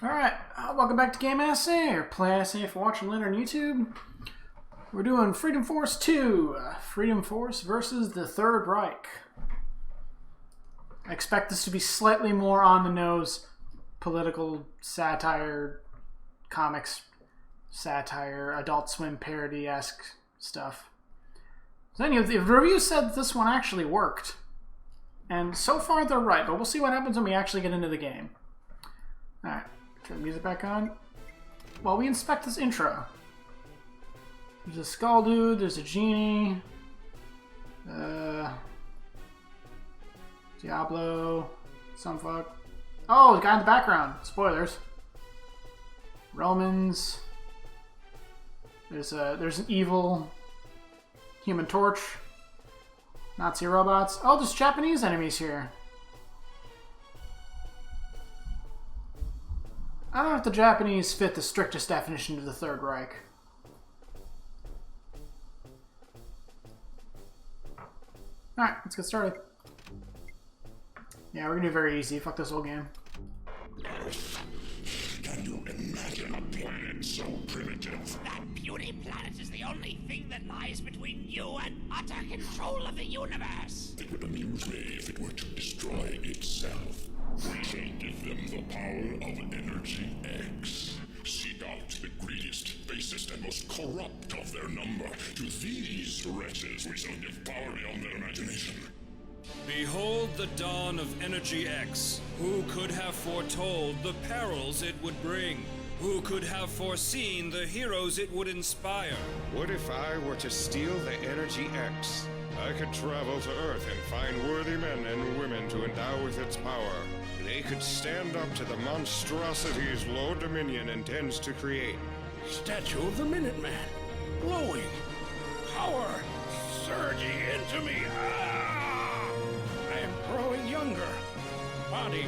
Alright, welcome back to Game Assay, or Play Assay if you're watching later on YouTube. We're doing Freedom Force 2, Freedom Force versus the Third Reich. I expect this to be slightly more on the nose, political satire, comics satire, Adult Swim parody-esque stuff. So anyway, the review said this one actually worked. And so far they're right, but we'll see what happens when we actually get into the game. Alright. Turn the music back on. While we inspect this intro. There's a skull dude, there's a genie. Diablo. Some fuck. Oh, the guy in the background. Spoilers. Romans. There's an evil Human Torch. Nazi robots. Oh, there's Japanese enemies here. I don't know if the Japanese fit the strictest definition of the Third Reich. Alright, let's get started. Yeah, we're gonna do very easy. Fuck this whole game. Can you imagine a planet so primitive? That beauty planet is the only thing that lies between you and utter control of the universe. It would amuse me if it were to destroy itself. We shall give them the power of Energy X. Seek out the greediest, basest, and most corrupt of their number. To these wretches we shall give power beyond their imagination. Behold the dawn of Energy X. Who could have foretold the perils it would bring? Who could have foreseen the heroes it would inspire? What if I were to steal the Energy X? I could travel to Earth and find worthy men and women to endow with its power. They could stand up to the monstrosities Lord Dominion intends to create. Statue of the Minuteman. Glowing. Power surging into me. I am growing younger. Body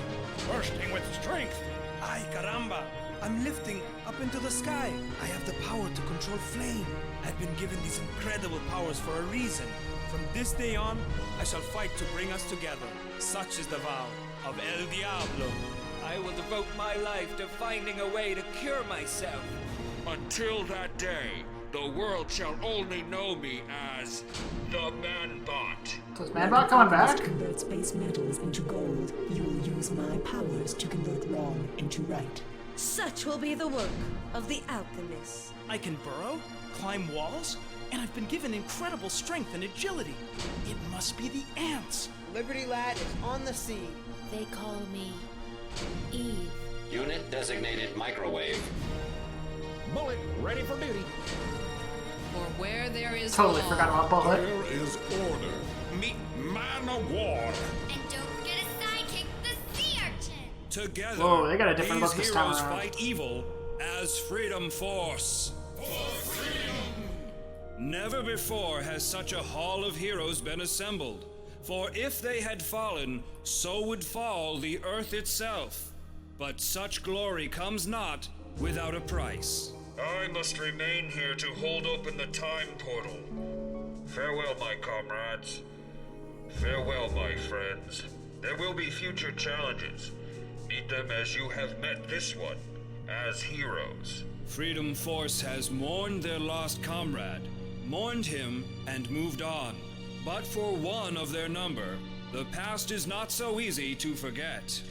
bursting with strength. Ay, caramba! I'm lifting up into the sky. I have the power to control flame. I've been given these incredible powers for a reason. From this day on, I shall fight to bring us together. Such is the vow of El Diablo. I will devote my life to finding a way to cure myself. Until that day, the world shall only know me as the Man-Bot. So is Man-Bot coming back? To convert space metals into gold, you will use my powers to convert wrong into right. Such will be the work of the alchemists. I can burrow, climb walls, and I've been given incredible strength and agility. It must be the ants. Liberty Lad is on the scene. They call me Eve. Unit designated microwave. Bullet ready for duty. For where there is Totally law, forgot about Bullet. There is order. Meet Man of War. And don't forget his sidekick, the sea urchin. Together, Whoa, they got a different these look this time heroes around. fight evil as Freedom Force. Never before has such a hall of heroes been assembled. For if they had fallen, so would fall the earth itself. But such glory comes not without a price. I must remain here to hold open the time portal. Farewell, my comrades. Farewell, my friends. There will be future challenges. Meet them as you have met this one, as heroes. Freedom Force has mourned their lost comrade, mourned him, and moved on. But for one of their number, the past is not so easy to forget.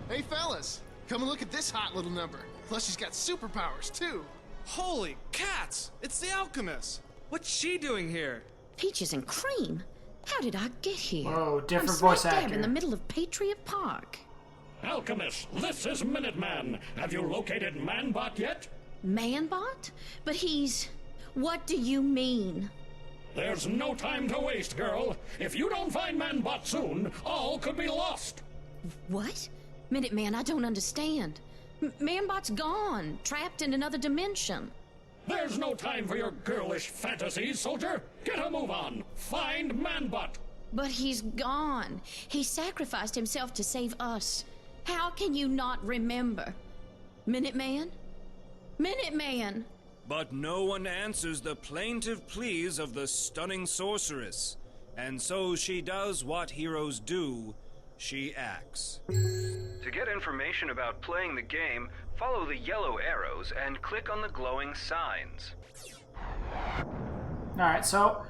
Hey fellas, come and look at this hot little number. Plus she's got superpowers too. Holy cats! It's the alchemist. What's she doing here? Peaches and cream? How did I get here? Whoa, different I'm voice smack dab actor. in the middle of Patriot Park. Alchemist, this is Minuteman. Have you located Man-Bot yet? Man-Bot? But he's... What do you mean? There's no time to waste, girl. If you don't find Man-Bot soon, all could be lost. What? Minuteman, I don't understand. Man-Bot's gone, trapped in another dimension. There's no time for your girlish fantasies, soldier. Get a move on. Find Man-Bot. But he's gone. He sacrificed himself to save us. How can you not remember? Minuteman? Minuteman! But no one answers the plaintive pleas of the stunning sorceress. And so she does what heroes do. She acts. To get information about playing the game, follow the yellow arrows and click on the glowing signs. Alright, so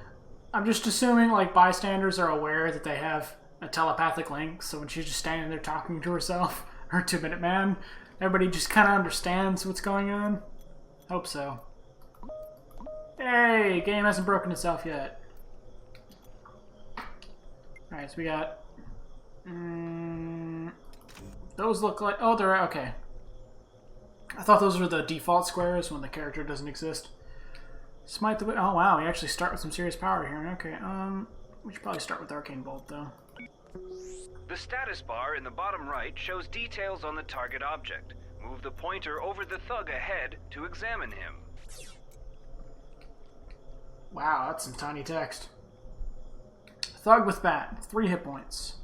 I'm just assuming like bystanders are aware that they have a telepathic link, so when she's just standing there talking to herself, or to Minuteman, everybody just kind of understands what's going on. Hope so. Hey, game hasn't broken itself yet. Alright, so we got... those look like... Oh, they're... Okay. I thought those were the default squares when the character doesn't exist. Smite the... Oh, wow, we actually start with some serious power here. Okay, we should probably start with Arcane Bolt, though. The status bar in the bottom right shows details on the target object. Move the pointer over the thug ahead to examine him. Wow, that's some tiny text. Thug with bat, 3 hit points.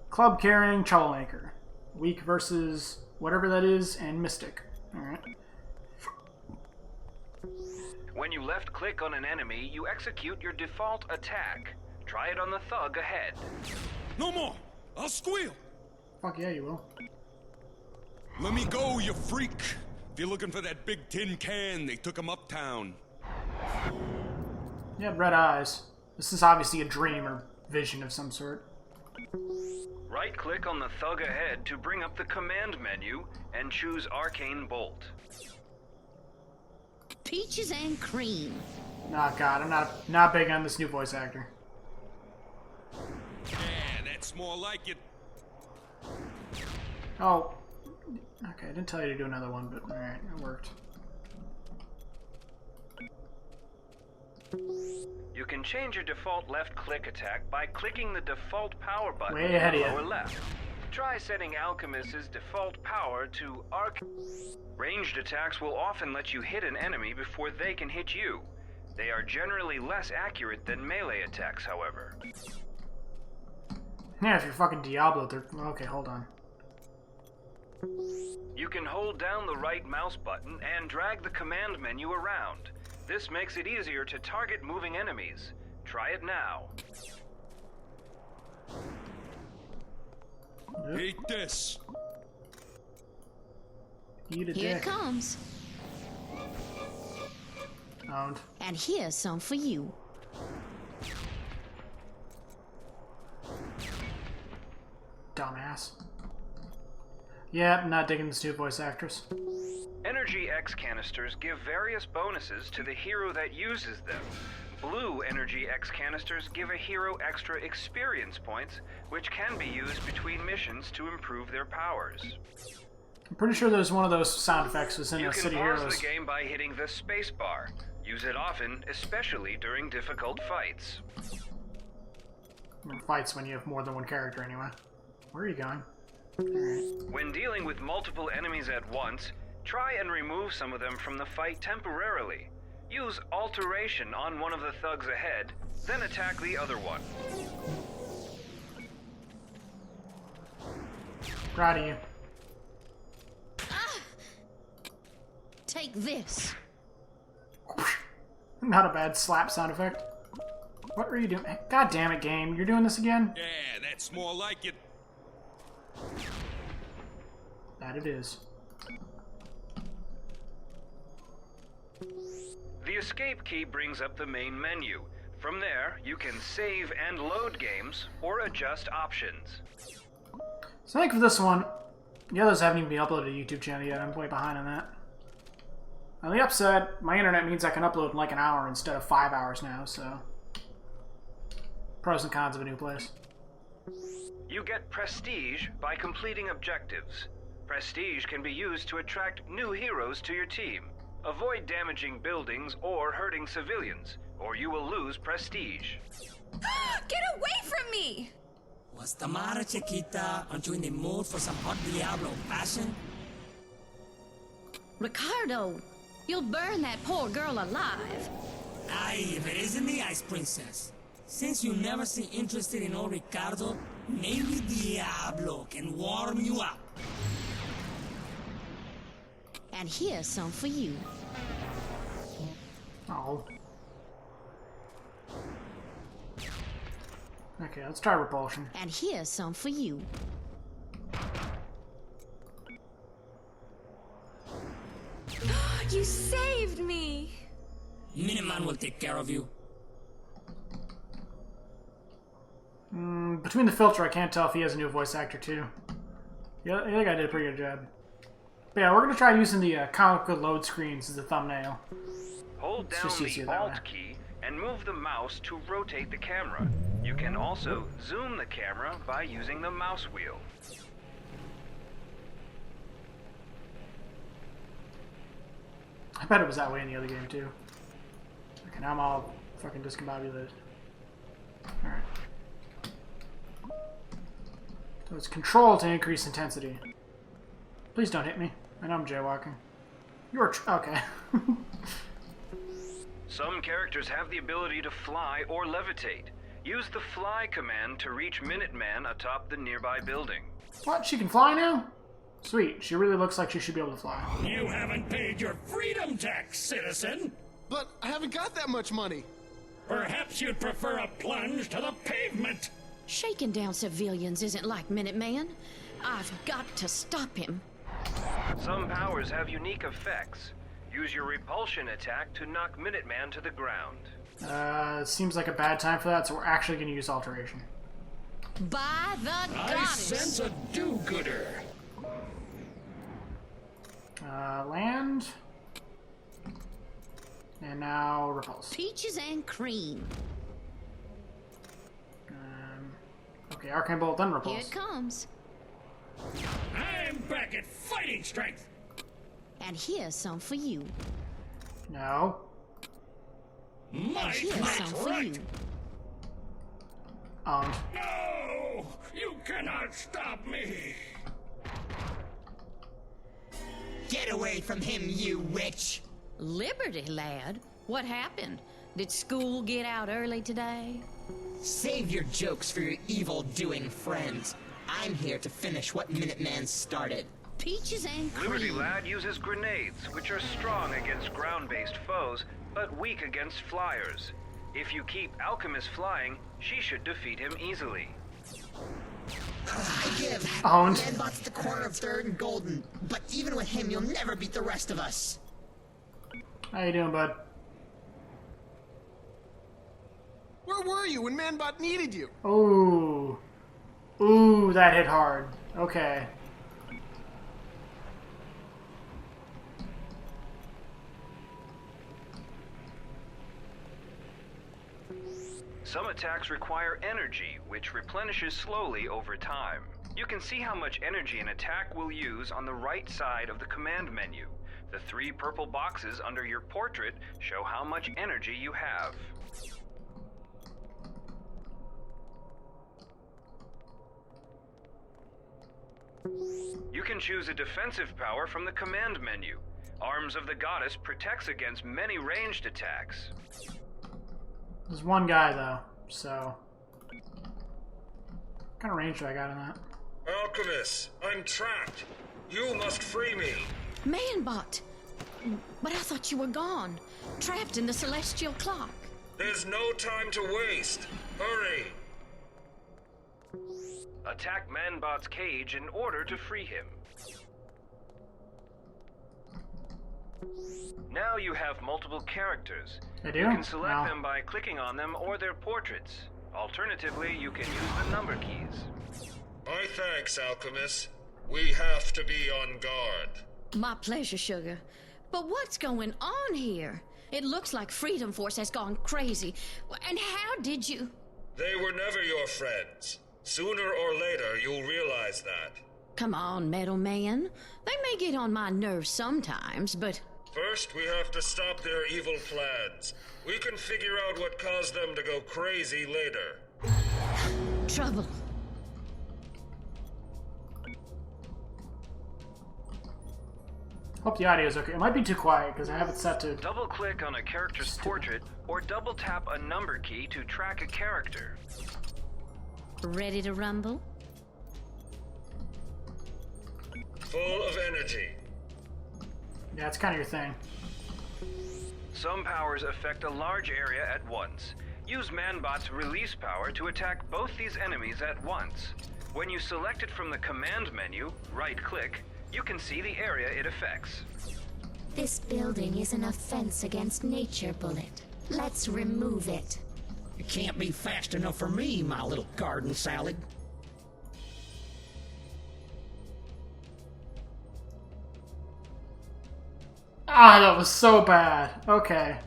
Club carrying troublemaker. Weak versus whatever that is, and mystic. Alright. When you left click on an enemy, you execute your default attack. Try it on the thug ahead. No more! I'll squeal! Fuck yeah, you will. Let me go, you freak! If you're looking for that big tin can, they took him uptown. You had red eyes. This is obviously a dream or vision of some sort. Right-click on the thug ahead to bring up the command menu and choose Arcane Bolt. Peaches and cream. Oh god, I'm not big on this new voice actor. Yeah, that's more like it. Oh. Okay, I didn't tell you to do another one, but alright, it worked. You can change your default left-click attack by clicking the default power button Way ahead in the of you. lower left. Try setting Alchemist's default power to Arc. Ranged attacks will often let you hit an enemy before they can hit you. They are generally less accurate than melee attacks, however. Yeah, if you're fucking Diablo, they're... Okay, hold on. You can hold down the right mouse button and drag the command menu around. This makes it easier to target moving enemies. Try it now. Eat this! Eat a Here dick. it comes. Owned. And here's some for you. Dumbass. Yeah, not digging this new voice actress. Energy X canisters give various bonuses to the hero that uses them. Blue Energy X canisters give a hero extra experience points, which can be used between missions to improve their powers. I'm pretty sure there's one of those sound effects was in You the can City pause Heroes. the game by hitting the space bar. Use it often, especially during difficult fights. Or fights when you have more than one character anyway. Where are you going? Alright. When dealing with multiple enemies at once, try and remove some of them from the fight temporarily. Use Alteration on one of the thugs ahead, then attack the other one. Proud of you. Take this. Not a bad slap sound effect. What are you doing? God damn it, game. You're doing this again? Yeah, that's more like it. That it is. The escape key brings up the main menu. From there, you can save and load games or adjust options. So I think for this one, the others haven't even been uploaded to YouTube channel yet. I'm way behind on that. On the upside, my internet means I can upload in like an hour instead of 5 hours now, so... Pros and cons of a new place. You get Prestige by completing objectives. Prestige can be used to attract new heroes to your team. Avoid damaging buildings or hurting civilians, or you will lose Prestige. Get away from me! What's the matter, Chiquita? Aren't you in the mood for some hot Diablo passion? Ricardo, you'll burn that poor girl alive. Aye, raising the ice princess. Since you never seem interested in old Ricardo, maybe Diablo can warm you up. And here's some for you. Oh. Okay, let's try repulsion. And here's some for you. You saved me! Minuteman will take care of you. Between the filter, I can't tell if he has a new voice actor too. Yeah, I think I did a pretty good job. But yeah, we're gonna try using the comic book load screens as a thumbnail. Hold down the Alt key and move the mouse to rotate the camera. You can also zoom the camera by using the mouse wheel. I bet it was that way in the other game too. Okay, now I'm all fucking discombobulated. Alright. So it's control to increase intensity. Please don't hit me. I know I'm jaywalking. You're okay. Some characters have the ability to fly or levitate. Use the fly command to reach Minuteman atop the nearby building. What? She can fly now? Sweet. She really looks like she should be able to fly. You haven't paid your freedom tax, citizen. But I haven't got that much money. Perhaps you'd prefer a plunge to the pavement. Shaking down civilians isn't like Minuteman. I've got to stop him. Some powers have unique effects. Use your repulsion attack to knock Minuteman to the ground. Seems like a bad time for that, so we're actually going to use alteration. By the I goddess! sense a do-gooder. Land. And now repulse. Peaches and cream. Okay, Arcane Bolt, then repulse. Here it comes. I'm back at fighting strength. And here's some for you. No. And here's some for you. No! You cannot stop me! Get away from him, you witch! Liberty, lad. What happened? Did school get out early today? Save your jokes for your evil-doing friends. I'm here to finish what Minuteman started. Peaches and cream. Liberty Lad uses grenades, which are strong against ground-based foes, but weak against flyers. If you keep Alchemist flying, she should defeat him easily. I give. Owned. Manbot's the corner of 3rd and Golden, but even with him, you'll never beat the rest of us. How you doing, bud? Where were you when Manbot needed you? Ooh. Ooh, that hit hard. Okay. Some attacks require energy, which replenishes slowly over time. You can see how much energy an attack will use on the right side of the command menu. The 3 purple boxes under your portrait show how much energy you have. You can choose a defensive power from the command menu. Arms of the Goddess protects against many ranged attacks. There's one guy, though, so... What kind of range do I got in that? Alchemist, I'm trapped. You must free me. Manbot! But I thought you were gone. Trapped in the celestial clock. There's no time to waste. Hurry. Attack Manbot's cage in order to free him. Now you have multiple characters. I do? You can select No. them by clicking on them or their portraits. Alternatively, you can use the number keys. My thanks, Alchemist. We have to be on guard. My pleasure, Sugar. But what's going on here? It looks like Freedom Force has gone crazy. And how did you... They were never your friends. Sooner or later, you'll realize that. Come on, Metal Man. They may get on my nerves sometimes, but... First, we have to stop their evil plans. We can figure out what caused them to go crazy later. Trouble. Hope the audio is okay. It might be too quiet because I have it set to... Double-click on a character's portrait, or double-tap a number key to track a character. Ready to rumble? Full of energy. Yeah, it's kind of your thing. Some powers affect a large area at once. Use Manbot's release power to attack both these enemies at once. When you select it from the command menu, right-click, you can see the area it affects. This building is an offense against nature, Bullet. Let's remove it. It can't be fast enough for me, my little garden salad. Ah, that was so bad. Okay.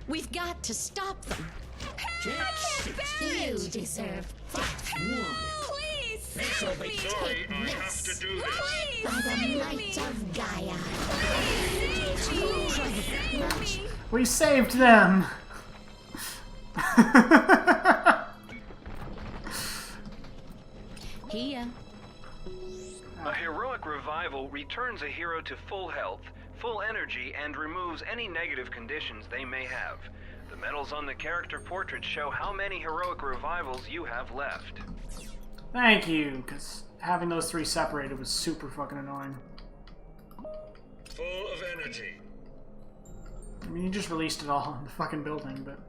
We've got to stop them. You deserve Please, save me! Sorry, I have to do this. by the might of Gaia. We saved them! Here. A heroic revival returns a hero to full health, full energy, and removes any negative conditions they may have. The medals on the character portrait show how many heroic revivals you have left. Thank you, because having those three separated was super fucking annoying. Full of energy. I mean, you just released it all in the fucking building, but...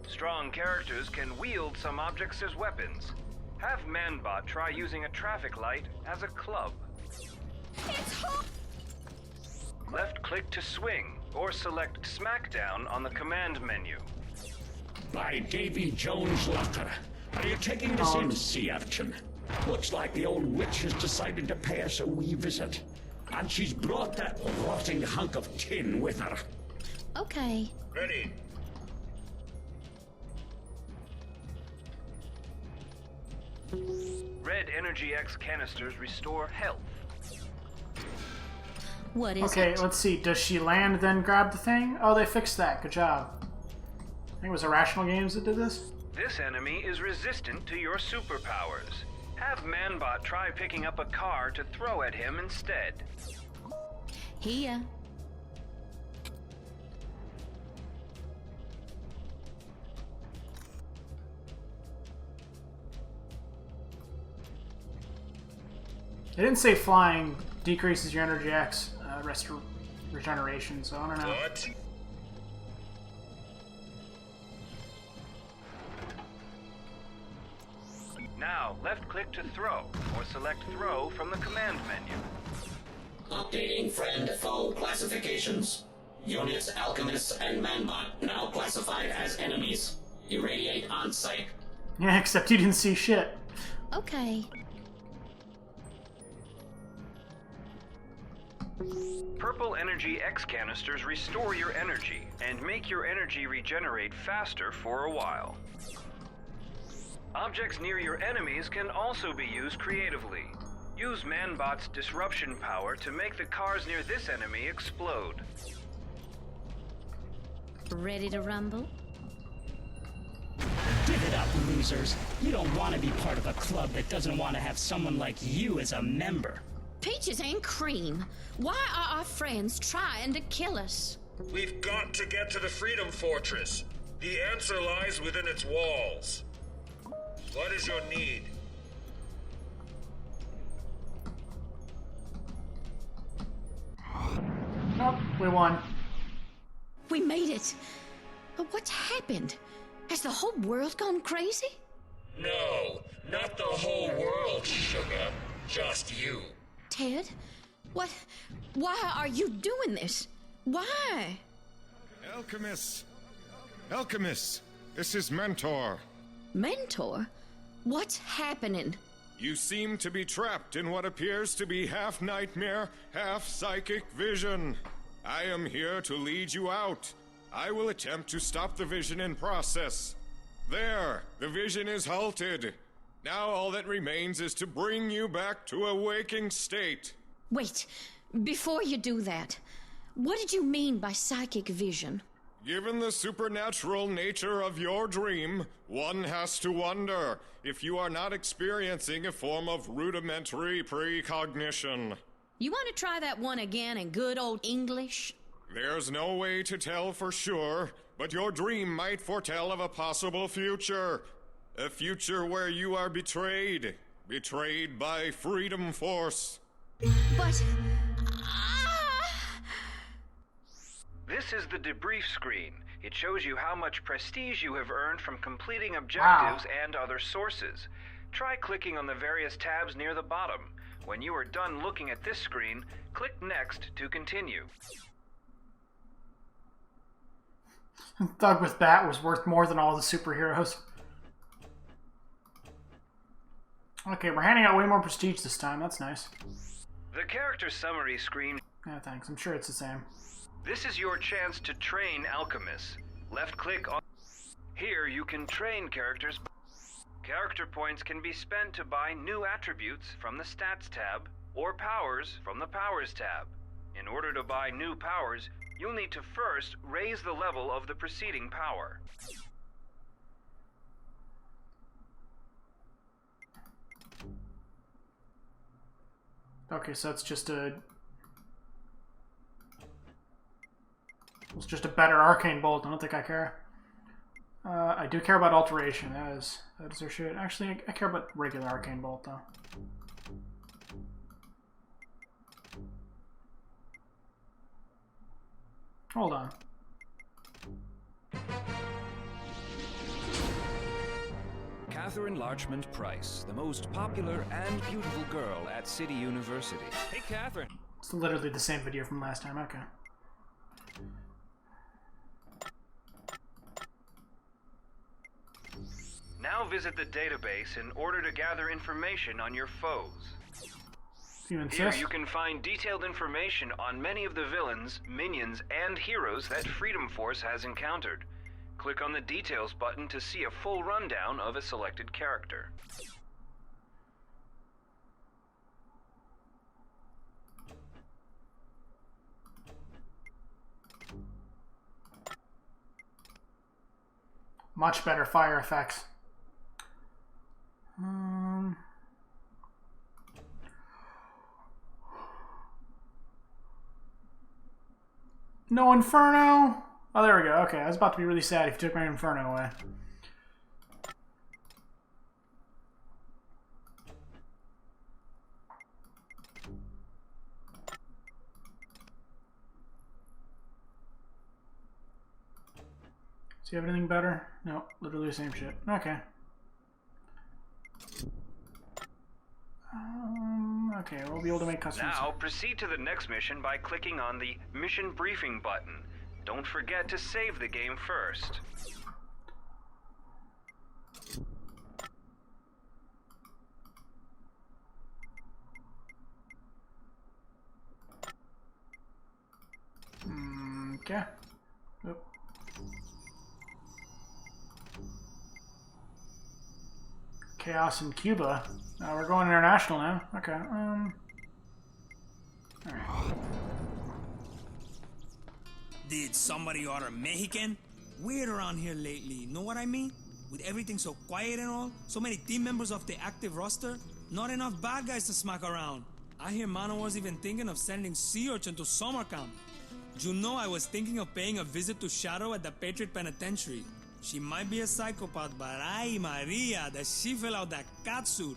Strong characters can wield some objects as weapons. Have Manbot try using a traffic light as a club. Left-click to swing, or select Smackdown on the command menu. By Davy Jones Locker. Are you taking this in, sea urchin? Looks like the old witch has decided to pay us a wee visit. And she's brought that rotting hunk of tin with her. Okay. Ready. Red Energy X canisters restore health. What is okay, it? let's see. Does she land then grab the thing? Oh, they fixed that. Good job. I think it was Irrational Games that did this. This enemy is resistant to your superpowers. Have Manbot try picking up a car to throw at him instead. Here. It didn't say flying decreases your energy X regeneration, so I don't know. What? Now, left-click to throw, or select throw from the command menu. Updating friend-foe classifications. Units, Alchemists, and Manbot now classified as enemies. Irradiate on sight. Yeah, except you didn't see shit. Okay. Purple Energy X canisters restore your energy and make your energy regenerate faster for a while. Objects near your enemies can also be used creatively. Use Manbot's disruption power to make the cars near this enemy explode. Ready to rumble? Give it up, losers. You don't want to be part of a club that doesn't want to have someone like you as a member. Peaches and cream. Why are our friends trying to kill us? We've got to get to the Freedom Fortress. The answer lies within its walls. What is your need? Nope, we won. We made it. But what's happened? Has the whole world gone crazy? No, not the whole world, sugar. Just you. Ted? What? Why are you doing this? Why? Alchemists! Alchemists! This is Mentor. Mentor? What's happening? You seem to be trapped in what appears to be half nightmare, half psychic vision. I am here to lead you out. I will attempt to stop the vision in process. There, the vision is halted. Now all that remains is to bring you back to a waking state. Wait, before you do that, what did you mean by psychic vision? Given the supernatural nature of your dream, one has to wonder if you are not experiencing a form of rudimentary precognition. You want to try that one again in good old English? There's no way to tell for sure, but your dream might foretell of a possible future. A future where you are betrayed. Betrayed by Freedom Force. But... This is the debrief screen. It shows you how much prestige you have earned from completing objectives and other sources. Try clicking on the various tabs near the bottom. When you are done looking at this screen, click Next to continue. Thug with Bat was worth more than all the superheroes. Okay, we're handing out way more prestige this time. That's nice. The character summary screen... Yeah, thanks. I'm sure it's the same. This is your chance to train alchemists. Left click on... Here you can train characters. Character points can be spent to buy new attributes from the Stats tab, or powers from the Powers tab. In order to buy new powers, you'll need to first raise the level of the preceding power. Okay, so it's just a... It's just a better arcane bolt. I don't think I care. I do care about alteration. That is their shit. Actually, I care about regular arcane bolt though. Hold on. Catherine Larchmont Price, the most popular and beautiful girl at City University. Hey, Catherine. It's literally the same video from last time. Okay. Now visit the database in order to gather information on your foes. Here you can find detailed information on many of the villains, minions, and heroes that Freedom Force has encountered. Click on the Details button to see a full rundown of a selected character. Much better fire effects. No Inferno? Oh, there we go. Okay, I was about to be really sad if you took my Inferno away. Do you have anything better? No, literally the same shit. Okay. Okay, we'll be able to make customs. Now, proceed to the next mission by clicking on the Mission Briefing button. Don't forget to save the game first. Okay. Oop. Chaos in Cuba. We're going international now. Okay. Alright. Did somebody order Mexican? Weird around here lately, know what I mean? With everything so quiet and all, so many team members off the active roster, not enough bad guys to smack around. I hear Mano was even thinking of sending Sea Urchin to summer camp. You know I was thinking of paying a visit to Shadow at the Patriot Penitentiary. She might be a psychopath, but ay Maria, that she fill out that cat suit.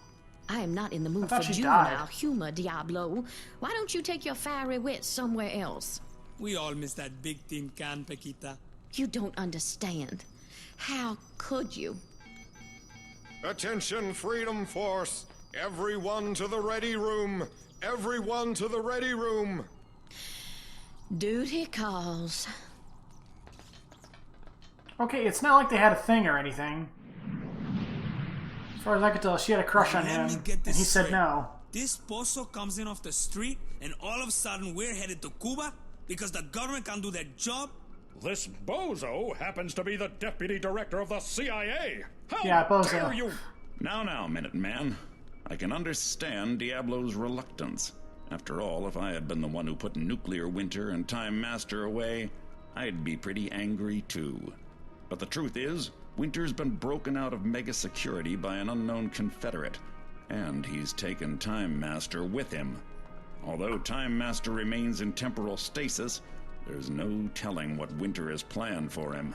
I am not in the mood for juvenile humor, Diablo. Why don't you take your fiery wits somewhere else? We all miss that big tin can, Paquita. You don't understand. How could you? Attention, Freedom Force! Everyone to the ready room! Everyone to the ready room! Duty calls. Okay, it's not like they had a thing or anything. As far as I could tell, she had a crush on him, and he said no. This pozo comes in off the street, and all of a sudden we're headed to Cuba because the government can't do their job? This bozo happens to be the deputy director of the CIA! How dare you! Now, Minuteman. I can understand Diablo's reluctance. After all, if I had been the one who put Nuclear Winter and Time Master away, I'd be pretty angry too. But the truth is, Winter's been broken out of Mega Security by an unknown Confederate, and he's taken Time Master with him. Although Time Master remains in temporal stasis, there's no telling what Winter has planned for him.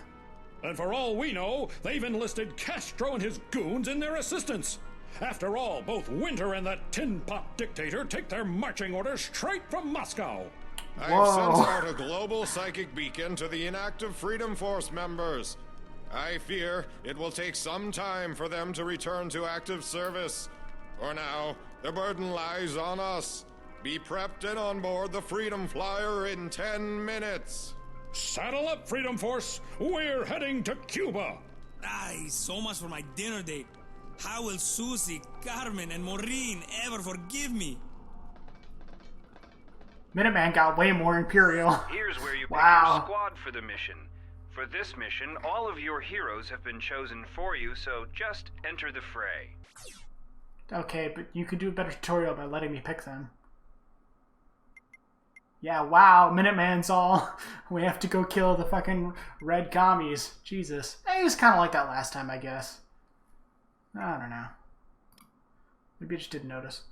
And for all we know, they've enlisted Castro and his goons in their assistance. After all, both Winter and that tin pot dictator take their marching orders straight from Moscow. I've sent out a global psychic beacon to the inactive Freedom Force members. I fear it will take some time for them to return to active service. For now, the burden lies on us. Be prepped and on board the Freedom Flyer in 10 minutes. Saddle up, Freedom Force. We're heading to Cuba. Ay, so much for my dinner date. How will Susie, Carmen, and Maureen ever forgive me? Minuteman got way more Imperial. Here's where you pick your squad for the mission. For this mission, all of your heroes have been chosen for you, so just enter the fray. Okay, but you could do a better tutorial by letting me pick them. Yeah, wow, Minuteman's all, we have to go kill the fucking red commies. Jesus. It was kind of like that last time, I guess. I don't know. Maybe I just didn't notice.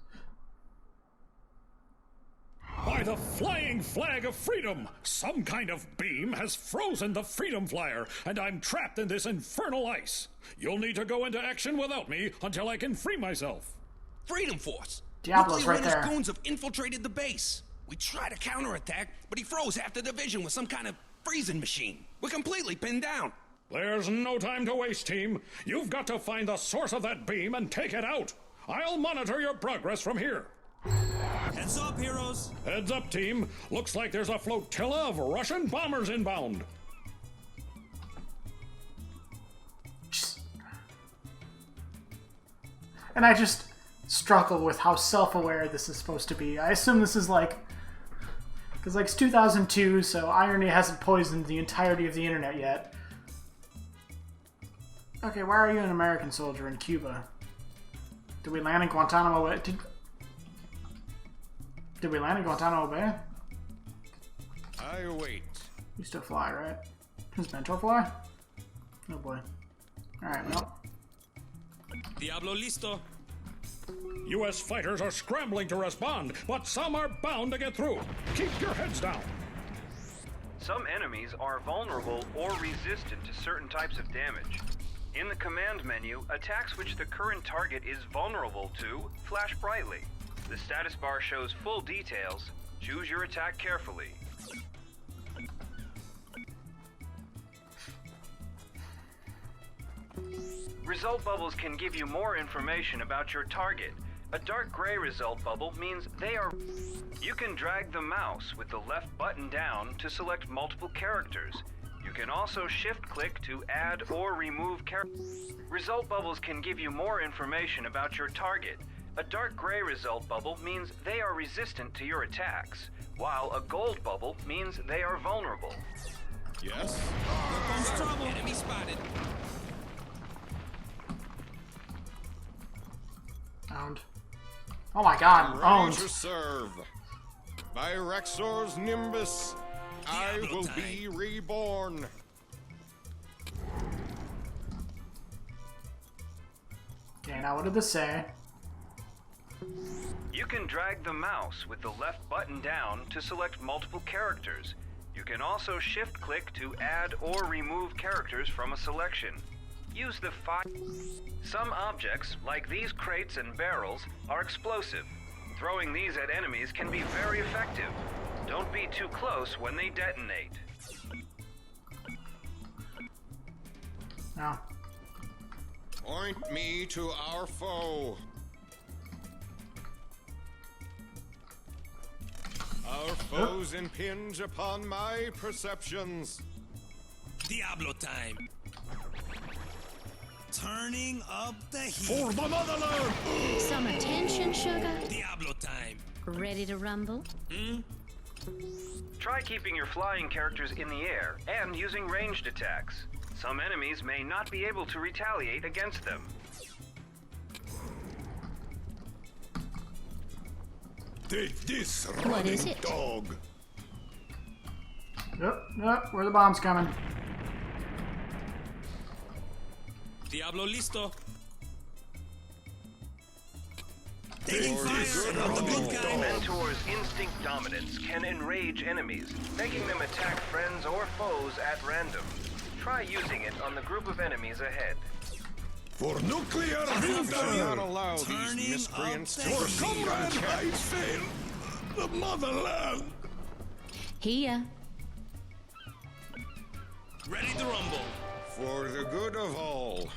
By the flying flag of freedom, some kind of beam has frozen the Freedom Flyer, and I'm trapped in this infernal ice. You'll need to go into action without me until I can free myself. Freedom Force! Diablo's right there. His goons have infiltrated the base. We tried to counterattack, but he froze half the division with some kind of freezing machine. We're completely pinned down. There's no time to waste, team. You've got to find the source of that beam and take it out. I'll monitor your progress from here. Heads up, heroes. Heads up, team. Looks like there's a flotilla of Russian bombers inbound. And I just struggle with how self-aware this is supposed to be. I assume this is like... Because like it's 2002, so irony hasn't poisoned the entirety of the internet yet. Okay, why are you an American soldier in Cuba? Did we land in Guantanamo Bay? Did we land in Guantanamo Bay? I wait. You still fly, right? Does Mentor fly? Oh boy. Alright, well. Diablo listo. U.S. fighters are scrambling to respond, but some are bound to get through. Keep your heads down. Some enemies are vulnerable or resistant to certain types of damage. In the command menu, attacks which the current target is vulnerable to flash brightly. The status bar shows full details. Choose your attack carefully. Result bubbles can give you more information about your target. A dark gray result bubble means they are... You can drag the mouse with the left button down to select multiple characters. You can also shift-click to add or remove characters. Result bubbles can give you more information about your target. A dark gray result bubble means they are resistant to your attacks, while a gold bubble means they are vulnerable. Yes? Trouble. Enemy spotted. Owned. Oh my god, owned. Ready to serve. By Rexor's Nimbus, I will be reborn. Okay, now what did this say? You can drag the mouse with the left button down to select multiple characters. You can also shift-click to add or remove characters from a selection. Use the Some objects, like these crates and barrels, are explosive. Throwing these at enemies can be very effective. Don't be too close when they detonate. No. Point me to our foe. Our foes impinge upon my perceptions. Diablo time. Turning up the heat. For the motherland! Some attention, sugar? Diablo time. Ready to rumble? Try keeping your flying characters in the air and using ranged attacks. Some enemies may not be able to retaliate against them. Take this, What is it? dog. Yep, yep, where the bomb's coming. Diablo listo. Taking fire, not the good guy. Mentor's instinct dominance can enrage enemies, making them attack friends or foes at random. Try using it on the group of enemies ahead. For nuclear Do not allow these miscreants to proceed unchecked. fail the motherland. Here. Ready to rumble. For the good of all.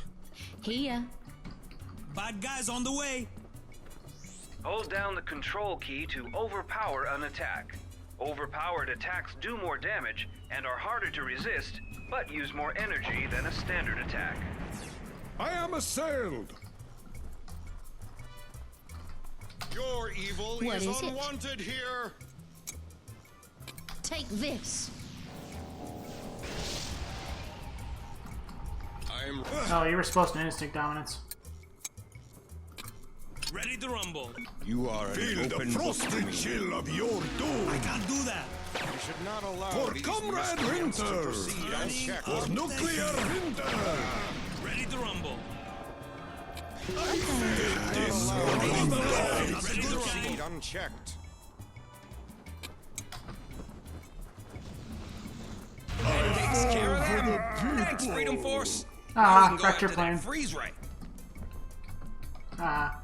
Here. Bad guys on the way. Hold down the control key to overpower an attack. Overpowered attacks do more damage and are harder to resist, but use more energy than a standard attack. I am assailed. Your evil What is is it? unwanted here. Take this. I'm. Oh, you were supposed to instinct dominance. Ready to rumble. You are Feel an the open book to frosted me. chill of your doom. I can't do that. You should not allow For these Comrade miscreants to Winter. proceed unchecked. For nuclear winter. Ready to rumble. This Allow motherland. these to proceed unchecked. Takes care of them. Thanks, Freedom Force. Ah, Now we can go cracked your after that plane. freeze ray. Ah.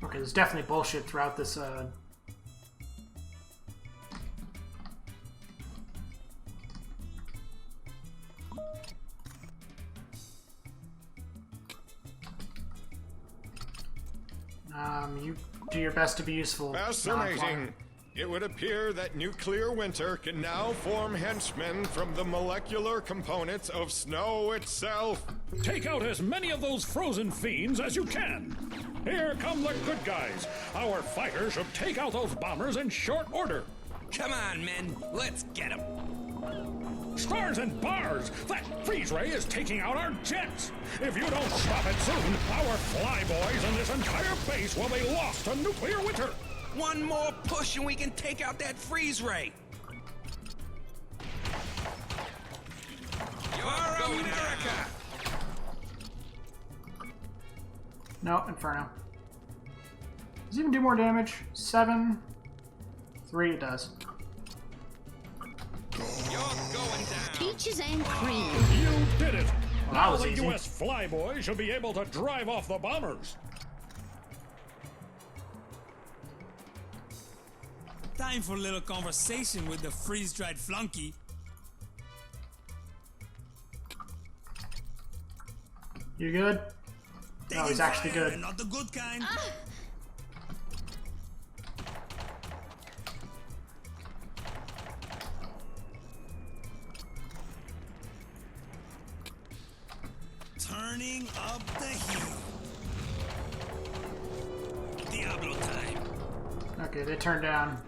Okay, there's definitely bullshit throughout this, you do your best to be useful. Fascinating. It would appear that nuclear winter can now form henchmen from the molecular components of snow itself. Take out as many of those frozen fiends as you can. Here come the good guys. Our fighters should take out those bombers in short order. Come on, men. Let's get them. Stars and bars! That freeze ray is taking out our jets! If you don't stop it soon, our flyboys and this entire base will be lost to nuclear winter! One more push and we can take out that freeze ray. You're America! No, Inferno. Does it even do more damage? 7. 3 it does. You're going down. Peaches and cream. You did it! Well, that Now was the easy. U.S. flyboys should be able to drive off the bombers. Time for a little conversation with the freeze-dried flunky. You good? No, he's actually fire, good. Not the good kind. Turning up the heat. Diablo time. Okay, they turned down.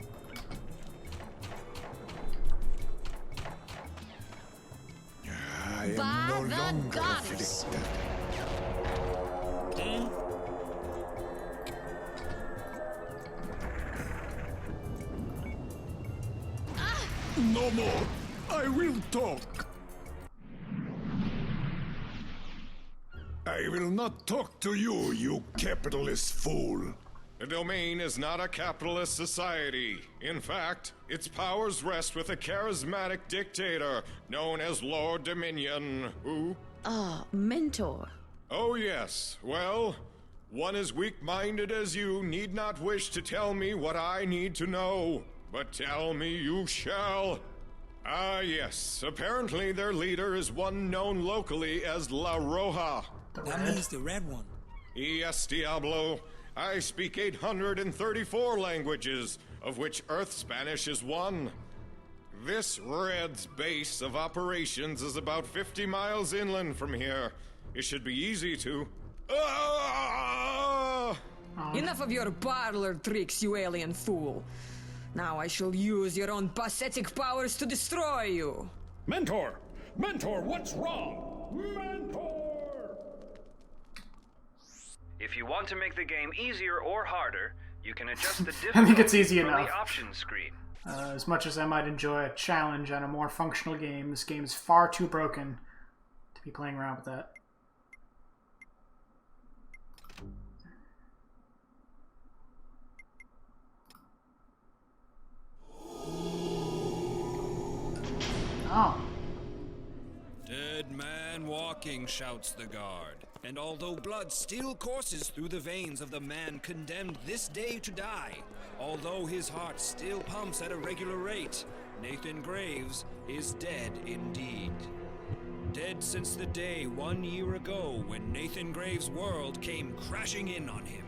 I am By no the longer goddess. afflicted. No more. I will talk. I will not talk to you, you capitalist fool. The domain is not a capitalist society. In fact, its powers rest with a charismatic dictator known as Lord Dominion, who... Mentor. Oh yes, well, one as weak-minded as you need not wish to tell me what I need to know. But tell me you shall. Ah yes, apparently their leader is one known locally as La Roja. That means the red one. Yes, Diablo. I speak 834 languages, of which Earth Spanish is one. This Red's base of operations is about 50 miles inland from here. It should be easy to... Enough of your parlor tricks, you alien fool. Now I shall use your own pathetic powers to destroy you. Mentor! Mentor, what's wrong? Mentor! If you want to make the game easier or harder, you can adjust the difficulty I think it's easy from enough. the options screen. As much as I might enjoy a challenge on a more functional game, this game is far too broken to be playing around with that. Oh. Dead man walking, shouts the guard. And although blood still courses through the veins of the man condemned this day to die, although his heart still pumps at a regular rate, Nathan Graves is dead indeed. Dead since the day 1 year ago when Nathan Graves' world came crashing in on him.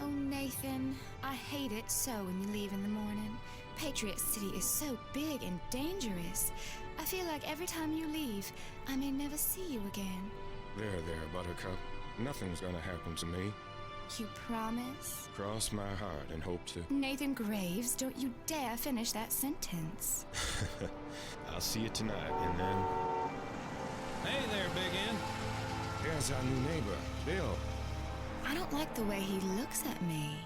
Oh, Nathan, I hate it so when you leave in the morning. Patriot City is so big and dangerous. I feel like every time you leave, I may never see you again. There, Buttercup. Nothing's gonna happen to me. You promise? Cross my heart and hope to... Nathan Graves, don't you dare finish that sentence. I'll see you tonight, and then... Hey there, Big N. Here's our new neighbor, Bill. I don't like the way he looks at me.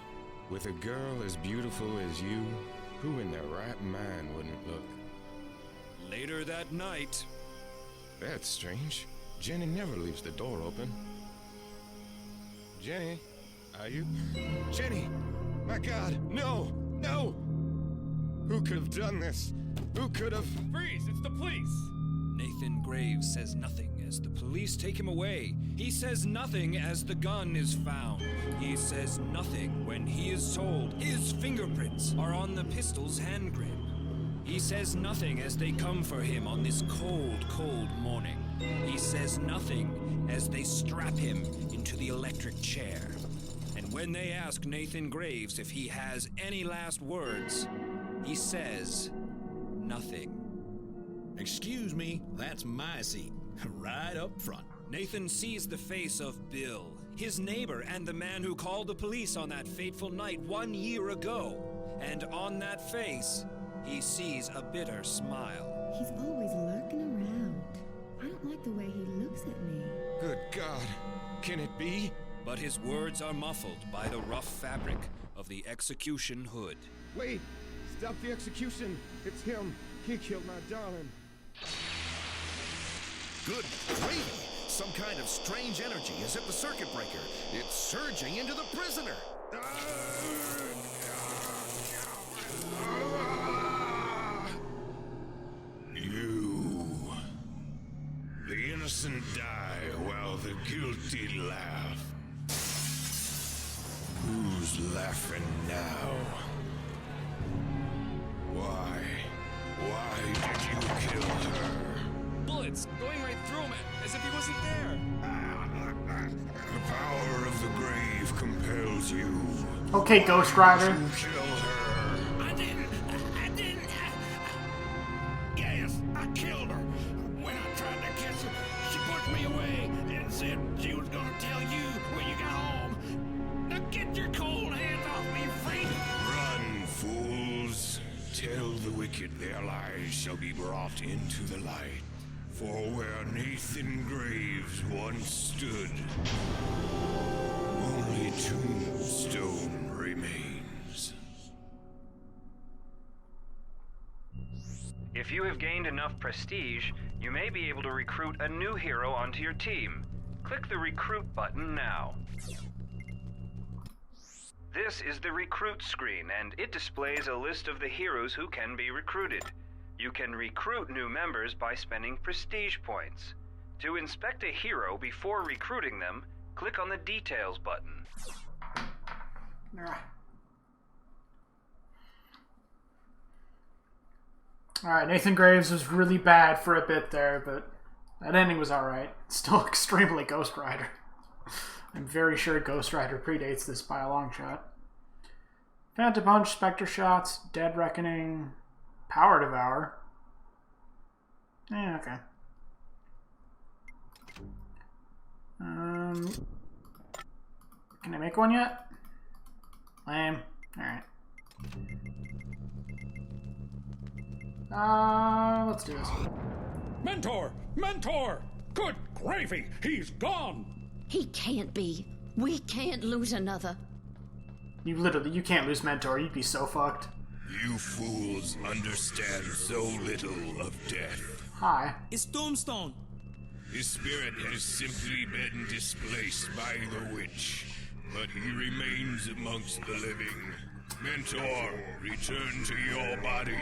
With a girl as beautiful as you, who in their right mind wouldn't look? Later that night... That's strange. Jenny never leaves the door open. Jenny, are you? Jenny! My God, no! No! Who could have done this? Who could have... Freeze! It's the police! Nathan Graves says nothing as the police take him away. He says nothing as the gun is found. He says nothing when he is told his fingerprints are on the pistol's hand grip. He says nothing as they come for him on this cold, cold morning. He says nothing as they strap him into the electric chair. And when they ask Nathan Graves if he has any last words, he says nothing. Excuse me, that's my seat, right up front. Nathan sees the face of Bill, his neighbor and the man who called the police on that fateful night 1 year ago. And on that face, he sees a bitter smile. He's always lurking around. I don't like the way he looks at me. Good God, can it be? But his words are muffled by the rough fabric of the execution hood. Wait! Stop the execution! It's him! He killed my darling! Good gravy! Some kind of strange energy is at the circuit breaker. It's surging into the prisoner. The innocent die while the guilty laugh. Who's laughing now? Why? Why did you kill her? Bullets going right through him as if he wasn't there. The power of the grave compels you. Okay, Ghost Rider. You kill her. I didn't. Yes, I killed her. When I tried to catch her, she pushed me away and said she was gonna tell you when you got home. Now get your cold hands off me, freak! Run, fools. Tell the wicked their lies shall be brought into the light. For where Nathan Graves once stood, only tombstone remains. If you have gained enough prestige, you may be able to recruit a new hero onto your team. Click the Recruit button now. This is the Recruit screen, and it displays a list of the heroes who can be recruited. You can recruit new members by spending prestige points. To inspect a hero before recruiting them, click on the Details button. Alright, Nathan Graves was really bad for a bit there, but that ending was alright. Still extremely Ghost Rider. I'm very sure Ghost Rider predates this by a long shot. Phantom Punch, Spectre Shots, Dead Reckoning, Power Devour. Yeah, okay. Can I make one yet? Lame. Alright. Let's do this. Mentor! Mentor! Good gravy! He's gone! He can't be. We can't lose another. You can't lose Mentor. You'd be so fucked. You fools understand so little of death. Hi. It's Tombstone. His spirit has simply been displaced by the witch, but he remains amongst the living. Mentor, return to your body.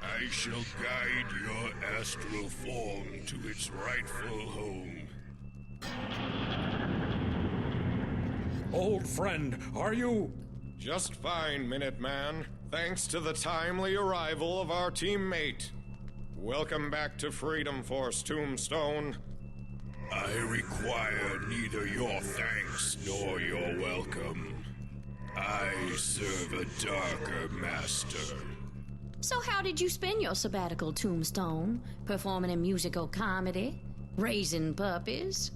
I shall guide your astral form to its rightful home. Old friend, are you? Just fine, Minuteman. Thanks to the timely arrival of our teammate. Welcome back to Freedom Force, Tombstone. I require neither your thanks nor your welcome. I serve a darker master. So how did you spend your sabbatical, Tombstone? Performing in musical comedy? Raising puppies?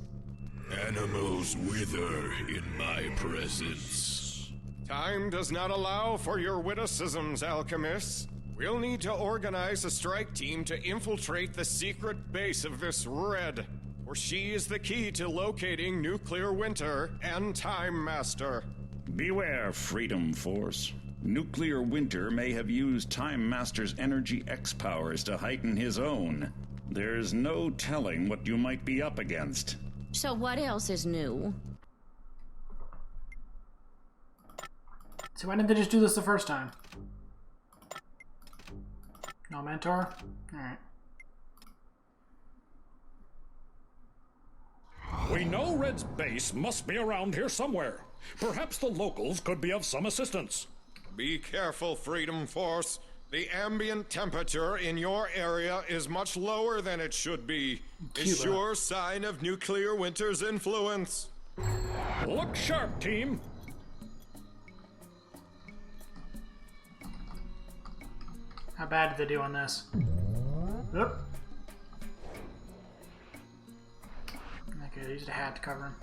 Animals wither in my presence. Time does not allow for your witticisms, alchemists. We'll need to organize a strike team to infiltrate the secret base of this Red, for she is the key to locating Nuclear Winter and Time Master. Beware, Freedom Force. Nuclear Winter may have used Time Master's Energy X powers to heighten his own. There's no telling what you might be up against. So what else is new? So why didn't they just do this the first time? No Mentor? Alright. We know Red's base must be around here somewhere. Perhaps the locals could be of some assistance. Be careful, Freedom Force. The ambient temperature in your area is much lower than it should be. A sure sign of Nuclear Winter's influence. Look sharp, team. How bad did they do on this? Oop. Okay, they used a hat to cover him.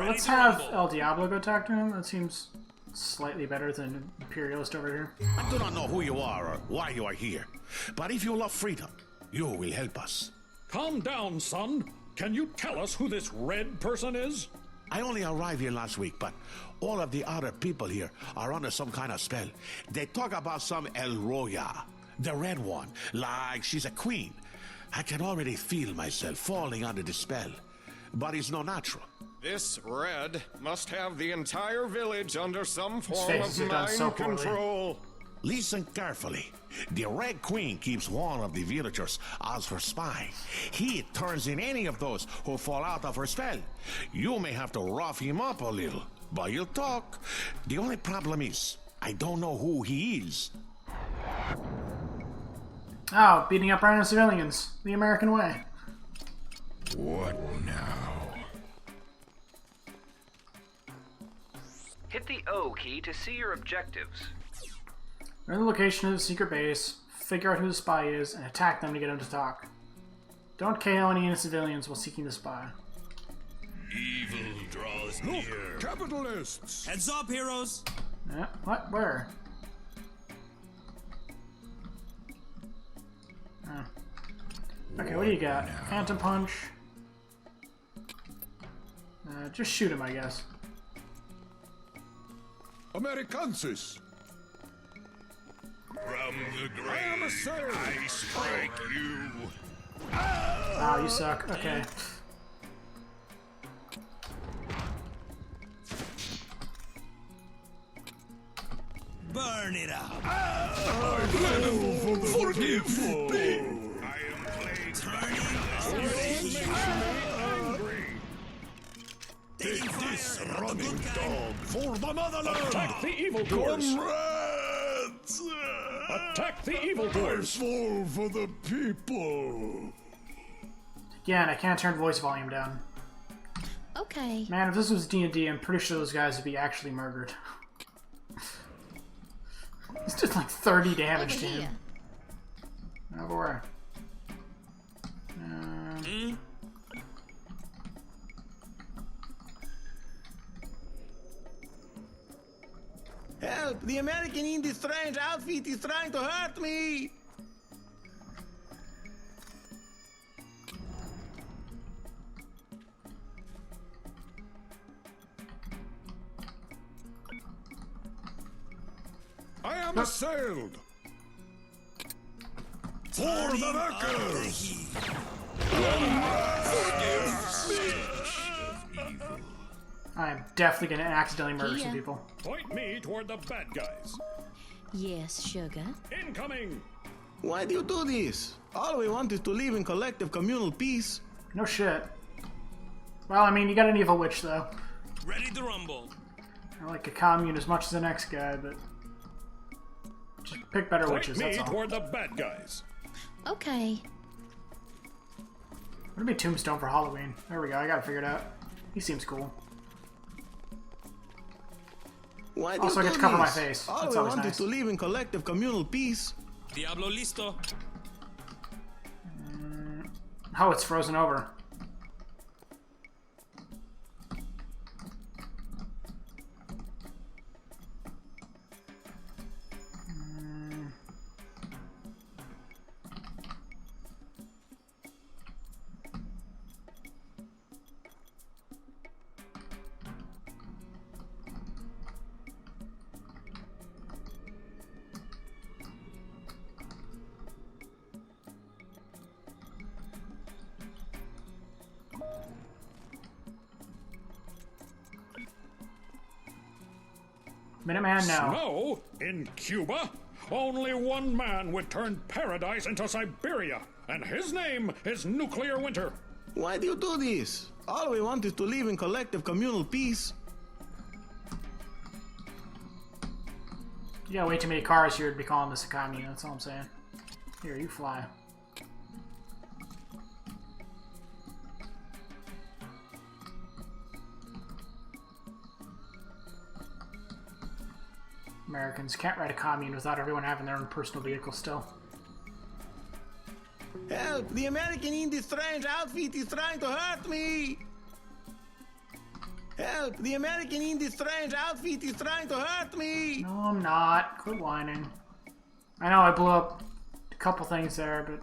Let's have El Diablo go talk to him. That seems slightly better than Imperialist over here. I do not know who you are or why you are here, but if you love freedom, you will help us. Calm down, son. Can you tell us who this Red person is? I only arrived here last week, but all of the other people here are under some kind of spell. They talk about some El Roya, the Red One, like she's a queen. I can already feel myself falling under the spell, but it's not natural. This Red must have the entire village under some form of mind control. Listen carefully. The Red Queen keeps one of the villagers as her spy. He turns in any of those who fall out of her spell. You may have to rough him up a little, but you'll talk. The only problem is, I don't know who he is. Oh, beating up random civilians. The American way. What now? Hit the O key to see your objectives. Learn the location of the secret base, figure out who the spy is, and attack them to get him to talk. Don't KO any innocent civilians while seeking the spy. Evil draws near. Capitalists! Heads up, heroes! Yeah, what? Where? Oh. Okay, what do you got? Phantom Punch. Just shoot him, I guess. Americansis! From the grave, I strike you. Oh, you suck. Okay. Burn it out! Forgive me! I am plagued Take this, running dog, for the motherland! Attack the evil doers! Comrades! Attack the evil doers! Fall for the people! Again, I can't turn voice volume down. Okay. Man, if this was D&D, I'm pretty sure those guys would be actually murdered. It's just like 30 damage to him. Over where? Help! The American in this strange outfit is trying to hurt me! I am assailed! For the Wreckers! I am definitely gonna accidentally murder some Kia. people. Point me toward the bad guys. Yes, sugar. Incoming! Why do you do this? All we want is to live in collective communal peace. No shit. Well, I mean, you got an evil witch, though. Ready to rumble. I like a commune as much as the next guy, but... just pick better Point witches, me that's all. toward the bad guys. Okay. Would be Tombstone for Halloween? There we go, I got it figured out. He seems cool. Why do Also, I you get do to cover my this? face. All That's we always want nice. is to live in collective communal peace. Diablo listo. Oh, it's frozen over. Minuteman, no. Snow? In Cuba? Only one man would turn paradise into Siberia, and his name is Nuclear Winter. Why do you do this? All we want is to live in collective communal peace. You got way too many cars here to be calling this a commune, that's all I'm saying. Here, you fly. Americans can't ride a commune without everyone having their own personal vehicle still. Help! The American in this strange outfit is trying to hurt me! Help! The American in this strange outfit is trying to hurt me! No, I'm not. Quit whining. I know I blew up a couple things there, but...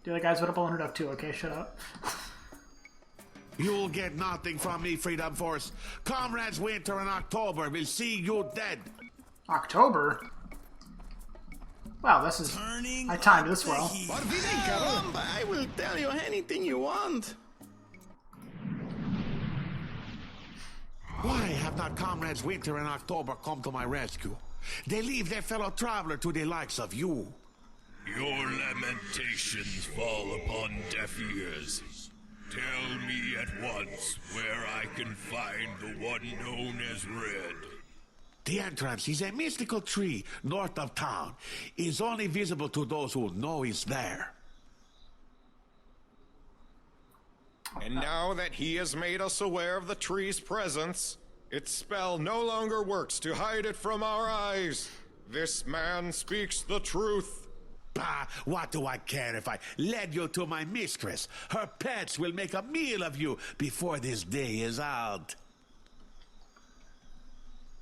the other guys would have blown it up too, okay? Shut up. You'll get nothing from me, Freedom Force. Comrades Winter and October will see you dead. October? Wow, this is... I timed this well. Caramba, I will tell you anything you want. Why have not Comrades Winter and October come to my rescue? They leave their fellow traveler to the likes of you. Your lamentations fall upon deaf ears. Tell me at once where I can find the one known as Red. The entrance is a mystical tree north of town. It's only visible to those who know it's there. And now that he has made us aware of the tree's presence, its spell no longer works to hide it from our eyes. This man speaks the truth. Bah, what do I care if I led you to my mistress? Her pets will make a meal of you before this day is out.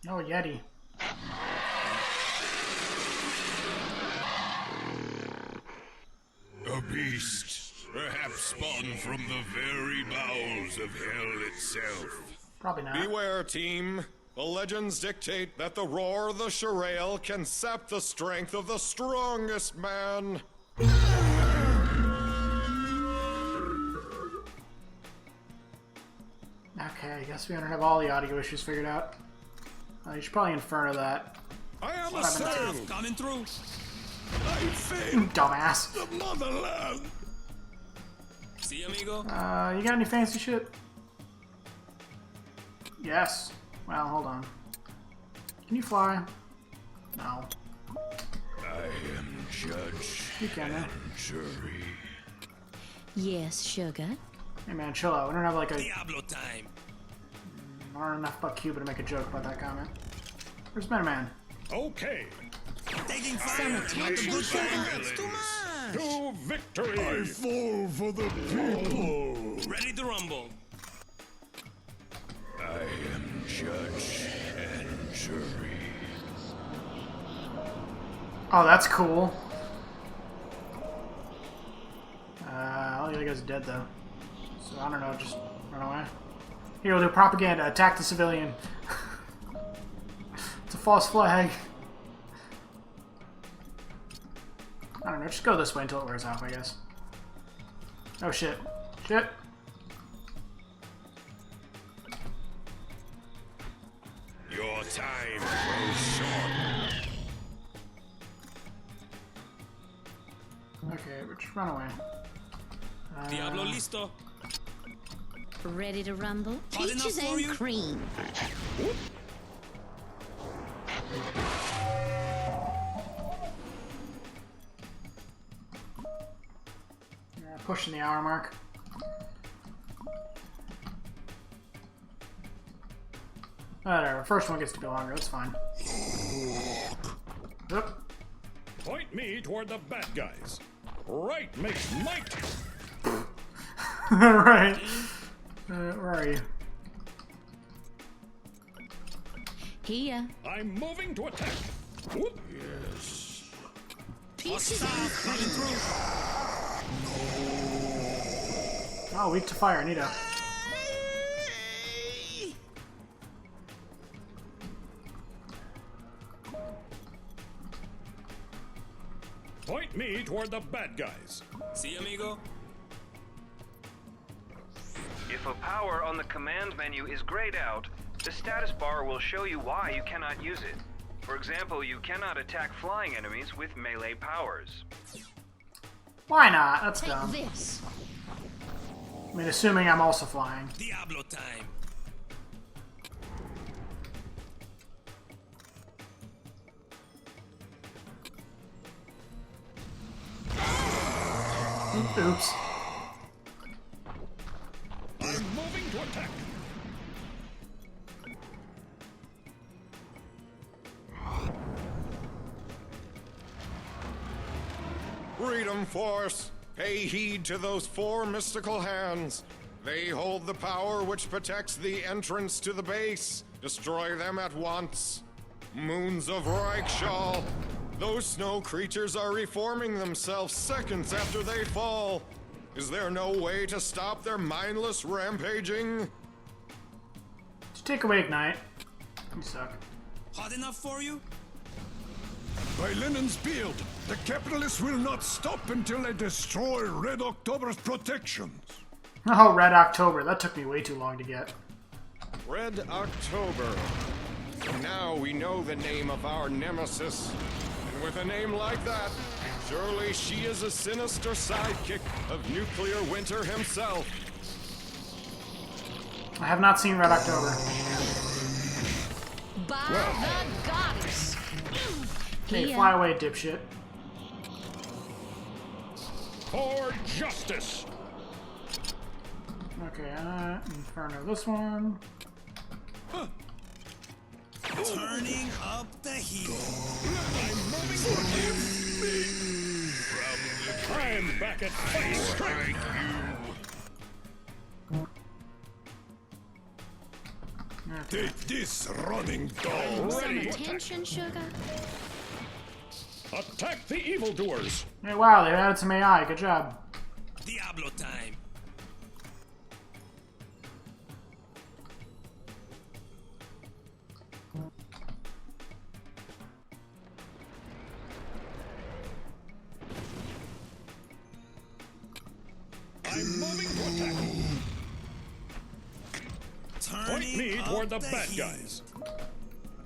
Oh, Yeti. A beast, perhaps spawned from the very bowels of hell itself. Probably not. Beware, team. The legends dictate that the roar of the Shirael can sap the strength of the strongest man. Okay, I guess we don't have all the audio issues figured out. You should probably infer that. I am What happened to- assailed. Coming through. I failed Dumbass. the motherland. See, amigo? You got any fancy shit? Yes. Well, hold on. Can you fly? No. I am judge You can, man. and jury. Yes, sugar. Hey man, chill out. We don't have like a... Diablo time. I don't know enough about Cuba to make a joke about that comment. Where's Minuteman? Okay. Taking Some attention, sugar. To victory! I fall for the people. Ready to rumble. I am judge and jury. Oh, that's cool. All the other guys are dead though. So I don't know, just run away. Here, we'll do propaganda. Attack the civilian. It's a false flag. I don't know, just go this way until it wears off, I guess. Oh shit. Shit. Your time grows short. Okay, we'll just run away. Diablo listo. Ready to rumble? Hot enough Peaches for and you? cream. Yeah, pushing the hour mark. Whatever, first one gets to be longer, that's fine. Yep. Point me toward the bad guys. Right makes might. Right. Where are you? Here. I'm moving to attack. Whoop. Yes. Peaches and cream. Oh, weak to fire, Nita. Point me toward the bad guys. See, amigo? If a power on the command menu is grayed out, the status bar will show you why you cannot use it. For example, you cannot attack flying enemies with melee powers. Why not? That's Take dumb. this. I mean, assuming I'm also flying. Diablo time. Oops. I'm moving to attack. Freedom Force, pay heed to those four mystical hands. They hold the power which protects the entrance to the base. Destroy them at once. Moons of Reichschall. Those snow creatures are reforming themselves seconds after they fall. Is there no way to stop their mindless rampaging? Just take away Ignite. You suck. Hot enough for you? By Lenin's build, the capitalists will not stop until they destroy Red October's protections. Oh, Red October. That took me way too long to get. Red October. Now we know the name of our nemesis. And with a name like that, surely she is a sinister sidekick of Nuclear Winter himself. I have not seen Red October. By the goddess. Okay, Here. fly away, dipshit. For justice. Okay, Inferno this one. Turning up the heat. I'm back at full strength. Take this, running dog. Some attention, sugar? Attack the evildoers. Hey, wow, they added some AI. Good job. Diablo time. I'm moving to attack. Point me toward the bad guys.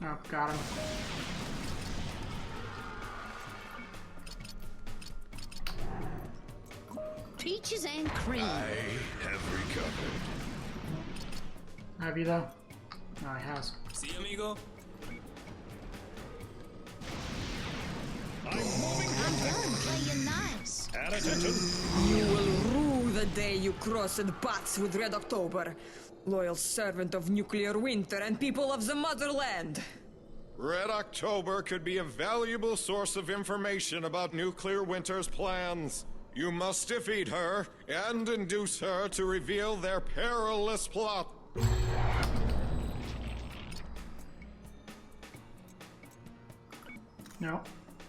Oh, got him. Peaches and cream. Have recovered. Have you, though? No, he has. See, amigo? I'm moving to attack. Playing nice. At attention. You will rue the day you crossed paths with Red October, loyal servant of Nuclear Winter and people of the motherland. Red October could be a valuable source of information about Nuclear Winter's plans. You must defeat her and induce her to reveal their perilous plot. No.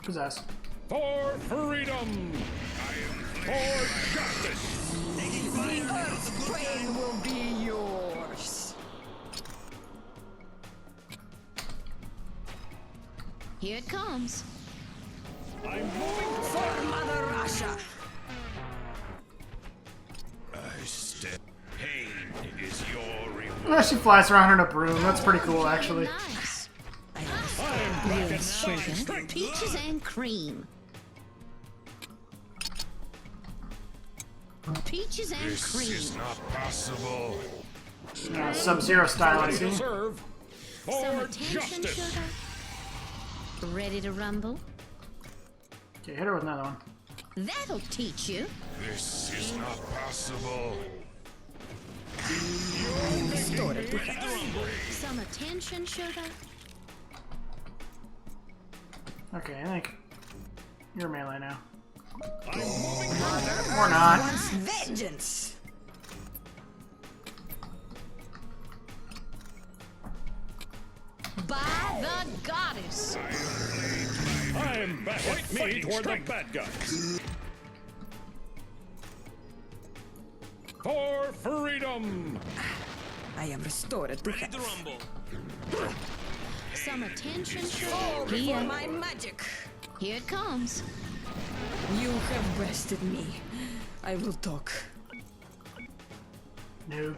Possess. For freedom. For justice. The Earth's pain will be yours. Here it comes. I'm moving for Mother Russia. Pain is your reward. She flies around in a broom. That's pretty cool, actually. Nice. Sugar, peaches and cream. Peaches and cream. This is not possible. Sub-Zero style, I see. serve Some for attention, justice. sugar. Ready to rumble? Okay, hit her with another one. That'll teach you. This is not possible. Some attention, sugar. Okay, I think you're melee now. I'm moving Or not. Wants vengeance. By the goddess. I'm back at me toward the bad guys. For freedom! I am restored to health. Some attention, Oh, sugar. before my magic. Here it comes. You have bested me. I will talk. No.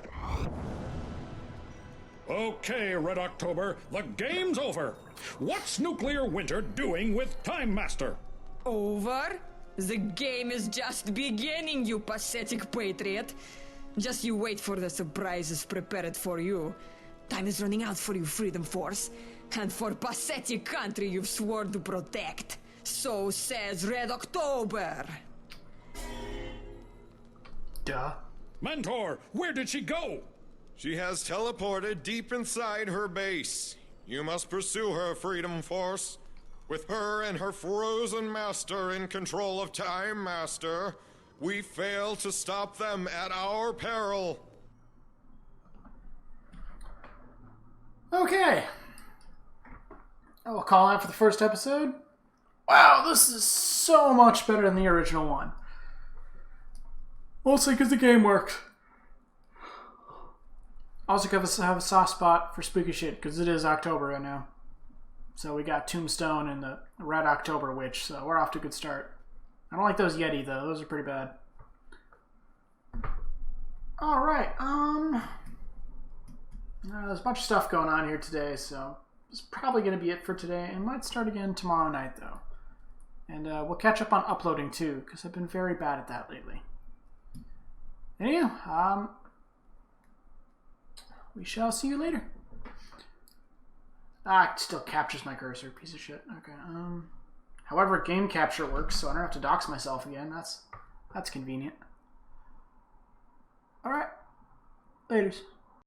Okay, Red October, the game's over. What's Nuclear Winter doing with Time Master? Over? The game is just beginning, you pathetic patriot. Just you wait for the surprises prepared for you. Time is running out for you, Freedom Force. And for pathetic country you've sworn to protect. So says Red October. Duh. Mentor, where did she go? She has teleported deep inside her base. You must pursue her, Freedom Force. With her and her frozen master in control of Time Master, we fail to stop them at our peril. Okay. I will call out for the first episode. Wow, this is so much better than the original one. Mostly because the game works. Also because I have a soft spot for spooky shit, because it is October right now. So we got Tombstone and the Red October Witch, so we're off to a good start. I don't like those Yeti, though. Those are pretty bad. Alright, there's a bunch of stuff going on here today, so it's probably going to be it for today. It might start again tomorrow night, though. And we'll catch up on uploading, too, because I've been very bad at that lately. Anyway, we shall see you later. Ah, it still captures my cursor, piece of shit. Okay, however, game capture works, so I don't have to dox myself again. That's convenient. Alright, laters.